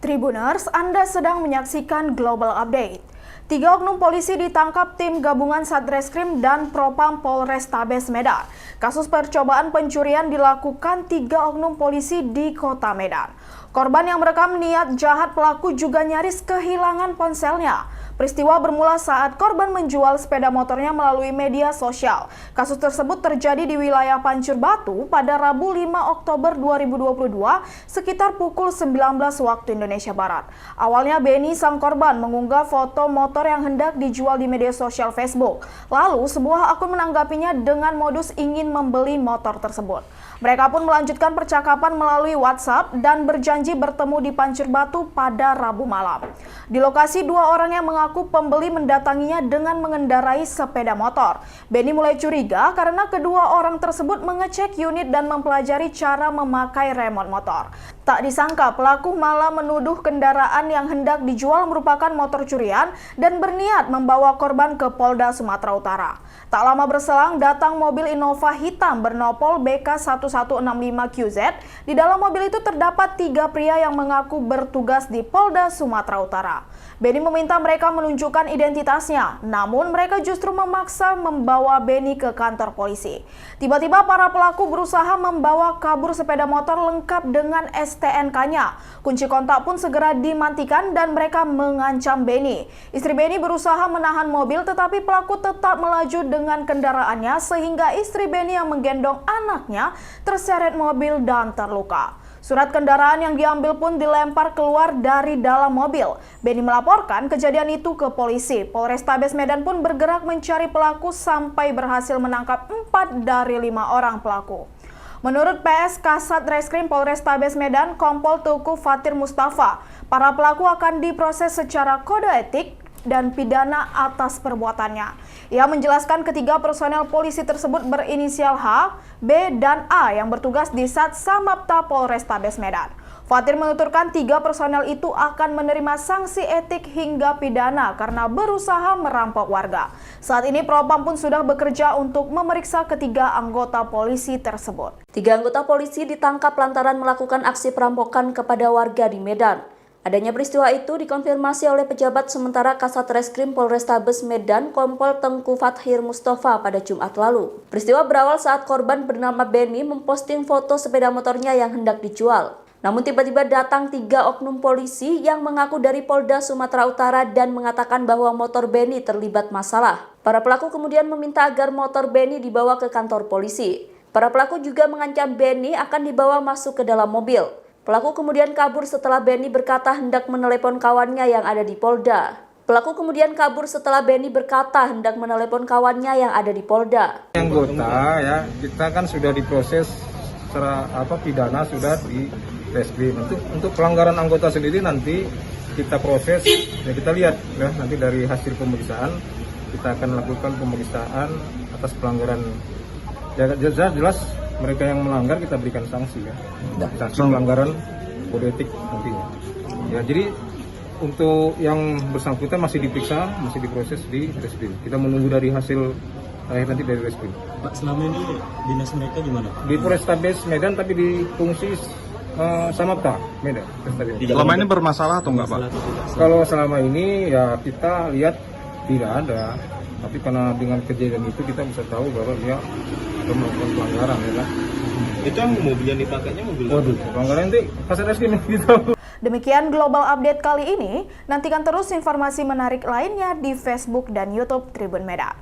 Tribuners, Anda sedang menyaksikan Global Update. 3 oknum polisi ditangkap tim gabungan Satreskrim dan Propam Polrestabes Medan. Kasus percobaan pencurian dilakukan 3 oknum polisi di kota Medan. Korban yang merekam niat jahat pelaku juga nyaris kehilangan ponselnya. Peristiwa bermula saat korban menjual sepeda motornya melalui media sosial. Kasus tersebut terjadi di wilayah Pancur Batu pada Rabu 5 Oktober 2022 sekitar pukul 19 waktu Indonesia Barat. Awalnya Benny sang korban mengunggah foto motor yang hendak dijual di media sosial Facebook. Lalu sebuah akun menanggapinya dengan modus ingin membeli motor tersebut. Mereka pun melanjutkan percakapan melalui WhatsApp dan berjanji bertemu di Pancur Batu pada Rabu malam. Di lokasi 2 orang yang mengaku pembeli mendatanginya dengan mengendarai sepeda motor. Benny mulai curiga karena kedua orang tersebut mengecek unit dan mempelajari cara memakai remote motor. Tak disangka pelaku malah menuduh kendaraan yang hendak dijual merupakan motor curian dan berniat membawa korban ke Polda Sumatera Utara. Tak lama berselang datang mobil Innova hitam bernopol BK1165QZ. Di dalam mobil itu terdapat 3 pria yang mengaku bertugas di Polda Sumatera Utara. Benny meminta mereka menunjukkan identitasnya, namun mereka justru memaksa membawa Benny ke kantor polisi. Tiba-tiba para pelaku berusaha membawa kabur sepeda motor lengkap dengan STNK-nya. Kunci kontak pun segera dimatikan dan mereka mengancam Benny. Istri Benny berusaha menahan mobil tetapi pelaku tetap melaju dengan kendaraannya sehingga istri Benny yang menggendong anaknya terseret mobil dan terluka. Surat kendaraan yang diambil pun dilempar keluar dari dalam mobil. Benny melaporkan kejadian itu ke polisi. Polrestabes Medan pun bergerak mencari pelaku sampai berhasil menangkap 4 dari 5 orang pelaku. Menurut PS Kasat Reskrim Polrestabes Medan, Kompol Tuku Fatir Mustafa, para pelaku akan diproses secara kode etik dan pidana atas perbuatannya. Ia menjelaskan ketiga personel polisi tersebut berinisial H, B, dan A yang bertugas di Sat Samapta Polrestabes Medan. Fatir menuturkan 3 personel itu akan menerima sanksi etik hingga pidana karena berusaha merampok warga. Saat ini Propam pun sudah bekerja untuk memeriksa ketiga anggota polisi tersebut. 3 anggota polisi ditangkap lantaran melakukan aksi perampokan kepada warga di Medan. Adanya peristiwa itu dikonfirmasi oleh pejabat sementara Kasat Reskrim Polrestabes Medan Kompol Tengku Fathir Mustafa pada Jumat lalu. Peristiwa berawal saat korban bernama Benny memposting foto sepeda motornya yang hendak dijual. Namun tiba-tiba datang 3 oknum polisi yang mengaku dari Polda Sumatera Utara dan mengatakan bahwa motor Benny terlibat masalah. Para pelaku kemudian meminta agar motor Benny dibawa ke kantor polisi. Para pelaku juga mengancam Benny akan dibawa masuk ke dalam mobil. Pelaku kemudian kabur setelah Benny berkata hendak menelepon kawannya yang ada di Polda. Anggota ya, kita kan sudah diproses secara pidana sudah di reskrim. Untuk pelanggaran anggota sendiri nanti kita proses, ya kita lihat ya nanti dari hasil pemeriksaan kita akan lakukan pemeriksaan atas pelanggaran. Ya, jelas mereka yang melanggar kita berikan sanksi ya. Sanksi pelanggaran kode etik nantinya. Ya, jadi untuk yang bersangkutan masih diperiksa, masih diproses di reskrim. Kita menunggu dari hasil nanti dari reskrim. Pak, selama ini dinas mereka di mana? Di Polrestabes Medan tapi di fungsi Samapta Medan. Selama ini bermasalah atau enggak, Pak? Kalau selama ini ya kita lihat tidak ada. Tapi karena dengan kejadian itu kita bisa tahu bahwa dia melakukan pelanggaran ya kan. Itu yang mobil yang dipakainya mobil. Waduh, pelanggaran nanti Kasat Reskrim gitu. Demikian Global Update kali ini. Nantikan terus informasi menarik lainnya di Facebook dan YouTube Tribun Medan.